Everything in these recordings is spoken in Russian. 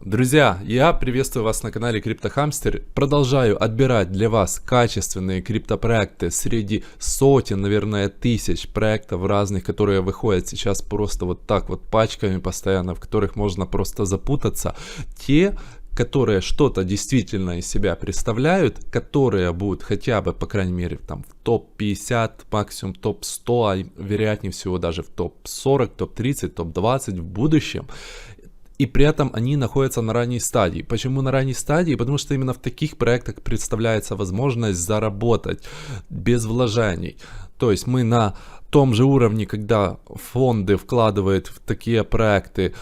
Друзья, я приветствую вас на канале CryptoHamster. Продолжаю отбирать для вас качественные криптопроекты среди сотен, наверное, тысяч проектов разных, которые выходят сейчас просто вот так вот пачками постоянно, в которых можно просто запутаться. Те, которые что-то действительно из себя представляют, которые будут хотя бы, по крайней мере, там в топ-50, максимум топ-100, а вероятнее всего даже в топ-40, топ-30, топ-20 в будущем. И при этом они находятся на ранней стадии. Почему на ранней стадии? Потому что именно в таких проектах представляется возможность заработать без вложений. То есть мы на том же уровне, когда фонды вкладывают в такие проекты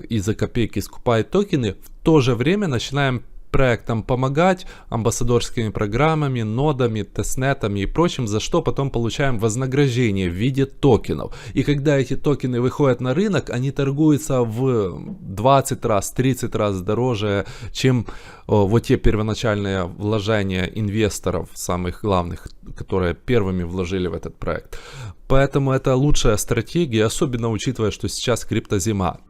и за копейки скупают токены, в то же время начинаем проектам помогать амбассадорскими программами, нодами, тестнетами и прочим, за что потом получаем вознаграждение в виде токенов. И когда эти токены выходят на рынок, они торгуются в 20 раз, 30 раз дороже, чем вот те первоначальные вложения инвесторов, самых главных, которые первыми вложили в этот проект. Поэтому это лучшая стратегия, особенно учитывая, что сейчас криптозима.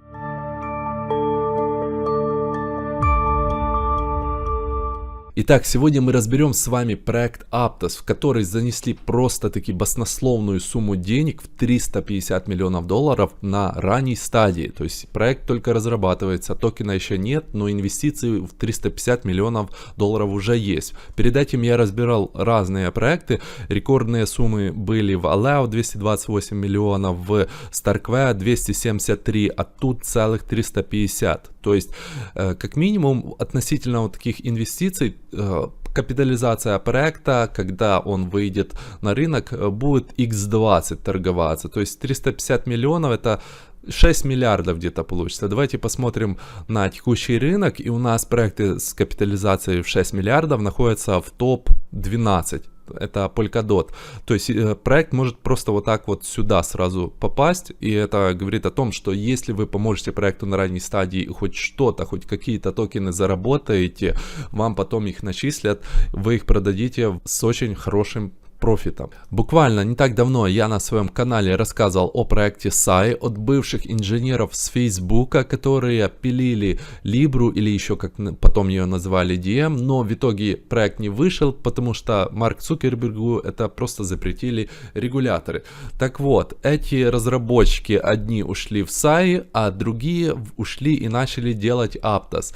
Итак, сегодня мы разберем с вами проект Aptos, в который занесли просто-таки баснословную сумму денег в $350 миллионов на ранней стадии. То есть проект только разрабатывается, токена еще нет, но инвестиции в $350 миллионов уже есть. Перед этим я разбирал разные проекты. Рекордные суммы были в Aleo 228 миллионов, в Starkware 273, а тут целых 350. То есть, как минимум, относительно вот таких инвестиций, капитализация проекта, когда он выйдет на рынок, будет x20 торговаться. То есть 350 миллионов это 6 миллиардов где-то получится. Давайте посмотрим на текущий рынок. И у нас проекты с капитализацией в 6 миллиардов находятся в топ-12. Это Polkadot. То есть проект может просто вот так вот сюда сразу попасть. И это говорит о том, что если вы поможете проекту на ранней стадии хоть что-то, хоть какие-то токены заработаете, вам потом их начислят, вы их продадите с очень хорошим профитом. Буквально не так давно я на своем канале рассказывал о проекте SAI от бывших инженеров с Фейсбука, которые пилили Libra, или еще как потом ее назвали DM, но в итоге проект не вышел, потому что Марк Цукербергу это просто запретили регуляторы. Так вот, эти разработчики одни ушли в SAI, а другие ушли и начали делать Aptos.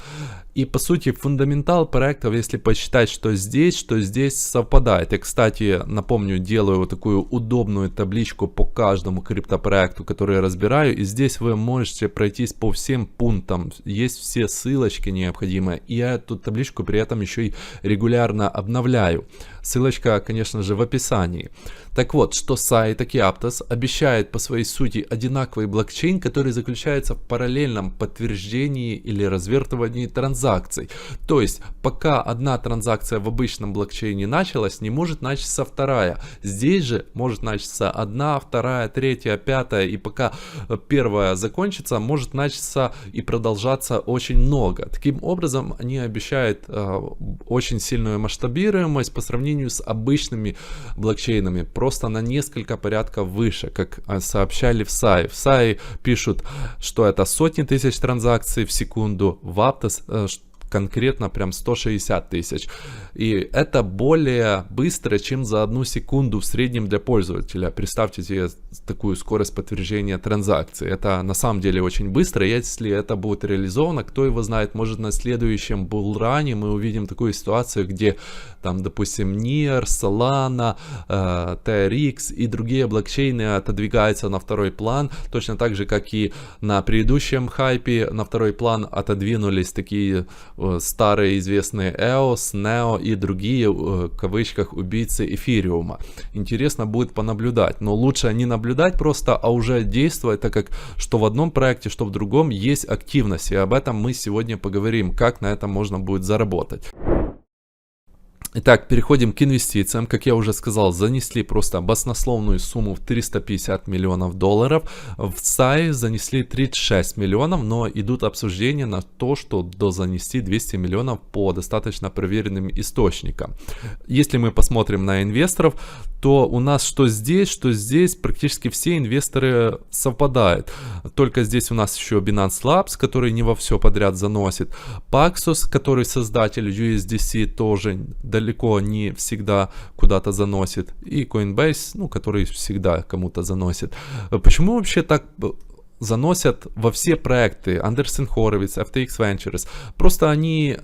И по сути фундаментал проектов, если посчитать, что здесь совпадает. И, кстати, напомню, делаю вот такую удобную табличку по каждому криптопроекту, который я разбираю. И здесь вы можете пройтись по всем пунктам. Есть все ссылочки необходимые. И я эту табличку при этом еще и регулярно обновляю. Ссылочка, конечно же, в описании. Так вот, что SAI, так и Aptos обещает по своей сути одинаковый блокчейн, который заключается в параллельном подтверждении или развертывании транзакций. То есть, пока одна транзакция в обычном блокчейне началась, не может начаться вторая. Здесь же может начаться одна, вторая, третья, пятая, и пока первая закончится, может начаться и продолжаться очень много. Таким образом, они обещают очень сильную масштабируемость по сравнению с обычными блокчейнами, просто на несколько порядков выше, как сообщали в SAI. В SAI пишут, что это сотни тысяч транзакций в секунду, в Aptos конкретно прям 160 тысяч. И это более быстро, чем за 1 секунду в среднем для пользователя. Представьте себе такую скорость подтверждения транзакции. Это на самом деле очень быстро. Если это будет реализовано, кто его знает, может на следующем булране мы увидим такую ситуацию, где там, допустим, NEAR, Solana, TRX и другие блокчейны отодвигаются на второй план. Точно так же, как и на предыдущем хайпе на второй план отодвинулись такие старые известные EOS, NEO и другие, в кавычках, убийцы эфириума. Интересно будет понаблюдать, но лучше не наблюдать просто, а уже действовать, так как что в одном проекте, что в другом есть активность, и об этом мы сегодня поговорим, как на этом можно будет заработать. Итак, переходим к инвестициям. Как я уже сказал, занесли просто баснословную сумму в 350 миллионов долларов. В SAI занесли 36 миллионов, но идут обсуждения на то, что дозанести 200 миллионов по достаточно проверенным источникам. Если мы посмотрим на инвесторов, то у нас что здесь практически все инвесторы совпадают. Только здесь у нас еще Binance Labs, который не во все подряд заносит. Paxos, который создатель USDC, тоже далеко не всегда куда-то заносит. И Coinbase, который всегда кому-то заносит. Почему вообще так заносят во все проекты? Андерсен Хоровиц, FTX Ventures. Просто они...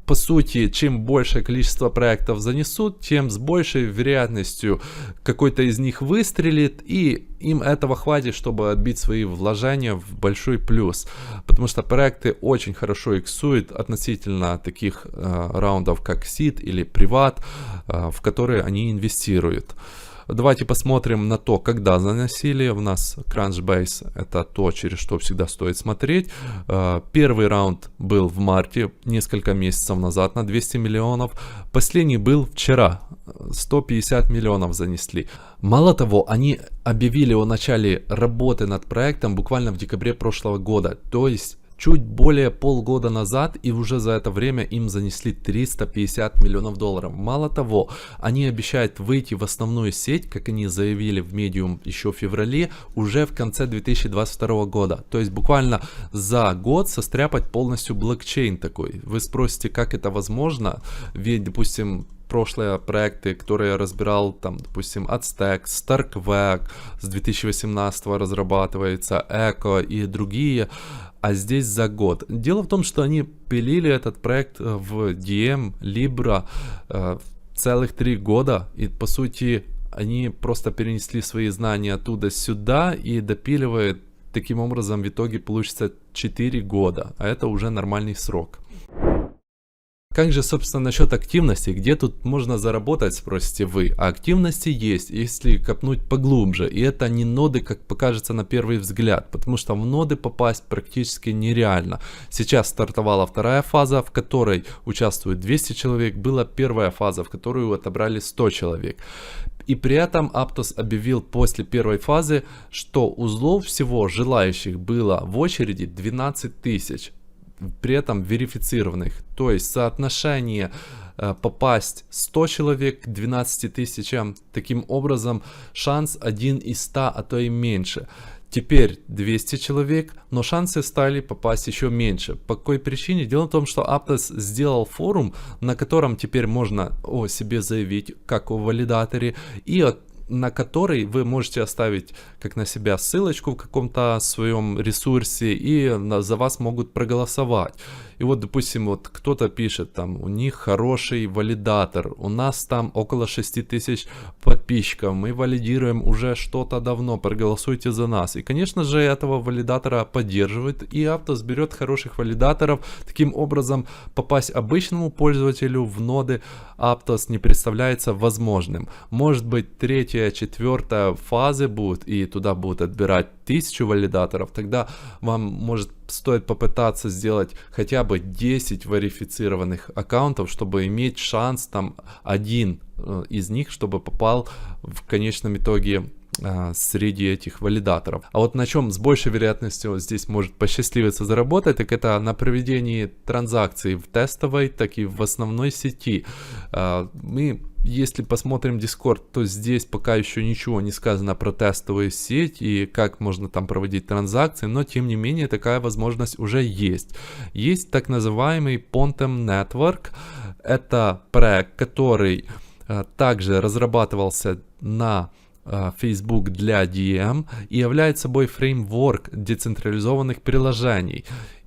По сути, чем большее количество проектов занесут, тем с большей вероятностью какой-то из них выстрелит, и им этого хватит, чтобы отбить свои вложения в большой плюс. Потому что проекты очень хорошо иксуют относительно таких раундов, как Seed или Privat, в которые они инвестируют. Давайте посмотрим на то, когда заносили. У нас Crunchbase — это то, через что всегда стоит смотреть. Первый раунд был в марте, несколько месяцев назад, на 200 миллионов. Последний был вчера, 150 миллионов занесли. Мало того, они объявили о начале работы над проектом буквально в декабре прошлого года. То есть чуть более полгода назад, и уже за это время им занесли 350 миллионов долларов. Мало того, они обещают выйти в основную сеть, как они заявили в Medium еще в феврале, уже в конце 2022 года. То есть буквально за год состряпать полностью блокчейн такой. Вы спросите, как это возможно? Ведь, допустим, прошлые проекты, которые я разбирал, там, допустим, Aztec, Starkware с 2018 разрабатывается, Echo и другие, а здесь за год. Дело в том, что они пилили этот проект в DM, Libra целых 3 года, и по сути они просто перенесли свои знания оттуда сюда и допиливают. Таким образом в итоге получится 4 года, а это уже нормальный срок. Как же, собственно, насчет активности? Где тут можно заработать, спросите вы? А активности есть, если копнуть поглубже. И это не ноды, как покажется на первый взгляд, потому что в ноды попасть практически нереально. Сейчас стартовала вторая фаза, в которой участвует 200 человек. Была первая фаза, в которую отобрали 100 человек. И при этом Aptos объявил после первой фазы, что узлов всего желающих было в очереди 12 тысяч. При этом верифицированных, то есть соотношение попасть 100 человек к 12 тысячам, таким образом шанс 1 из 100, а то и меньше. Теперь 200 человек, но шансы стали попасть еще меньше. По какой причине? Дело в том, что Aptos сделал форум, на котором теперь можно о себе заявить, как о валидаторе, и на который вы можете оставить как на себя ссылочку в каком-то своем ресурсе, и за вас могут проголосовать. И вот, допустим, вот кто-то пишет, там, у них хороший валидатор, у нас там около 6000 подписчиков, мы валидируем уже что-то давно, проголосуйте за нас. И, конечно же, этого валидатора поддерживают, и Aptos берет хороших валидаторов. Таким образом, попасть обычному пользователю в ноды Aptos не представляется возможным. Может быть, 3-я, 4-я фазы будут, и туда будут отбирать 1000 валидаторов, тогда вам может стоит попытаться сделать хотя бы 10 верифицированных аккаунтов, чтобы иметь шанс там один из них, чтобы попал в конечном итоге среди этих валидаторов. А вот на чем с большей вероятностью здесь может посчастливиться заработать, так это на проведении транзакций в тестовой, так и в основной сети. Мы, если посмотрим Discord, то здесь пока еще ничего не сказано про тестовую сеть и как можно там проводить транзакции, но тем не менее такая возможность уже есть. Есть так называемый Pontem Network. Это проект, который также разрабатывался на Facebook для DM и является собой фреймворк децентрализованных приложений.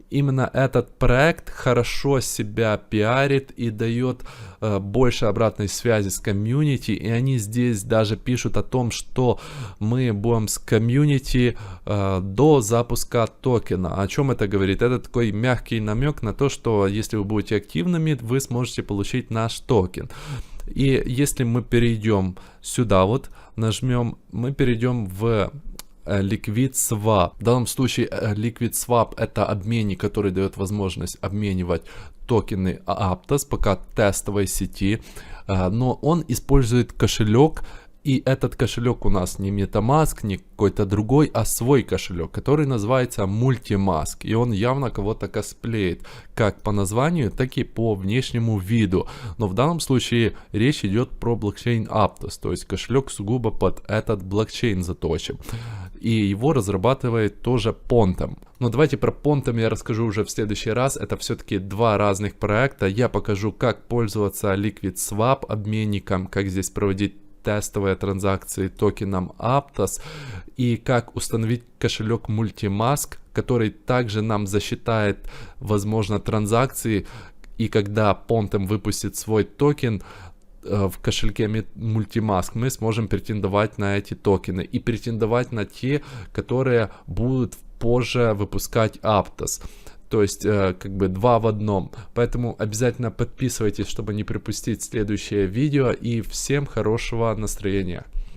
Именно этот проект хорошо себя пиарит и дает больше обратной связи с комьюнити, и они здесь даже пишут о том, что мы будем с комьюнити до запуска токена. О чем это говорит? Это такой мягкий намек на то, что если вы будете активными, вы сможете получить наш токен. И если мы перейдем сюда, вот нажмем, мы перейдем в Liquid Swap. В данном случае Liquid Swap это обменник, который дает возможность обменивать токены Aptos, пока тестовой сети, но он использует кошелек. И этот кошелек у нас не MetaMask, не какой-то другой, а свой кошелек, который называется Multimask. И он явно кого-то косплеит, как по названию, так и по внешнему виду. Но в данном случае речь идет про блокчейн Aptos, то есть кошелек сугубо под этот блокчейн заточен. И его разрабатывает тоже Pontem. Но давайте про Pontem я расскажу уже в следующий раз. Это все-таки два разных проекта. Я покажу, как пользоваться Liquid Swap обменником, как здесь проводить тестовые транзакции токеном Aptos и как установить кошелек Multimask, который также нам засчитает, возможно, транзакции, и когда Pontem выпустит свой токен в кошельке Multimask, мы сможем претендовать на эти токены и претендовать на те, которые будут позже выпускать Aptos. То есть, как бы два в одном. Поэтому обязательно подписывайтесь, чтобы не пропустить следующее видео. И всем хорошего настроения.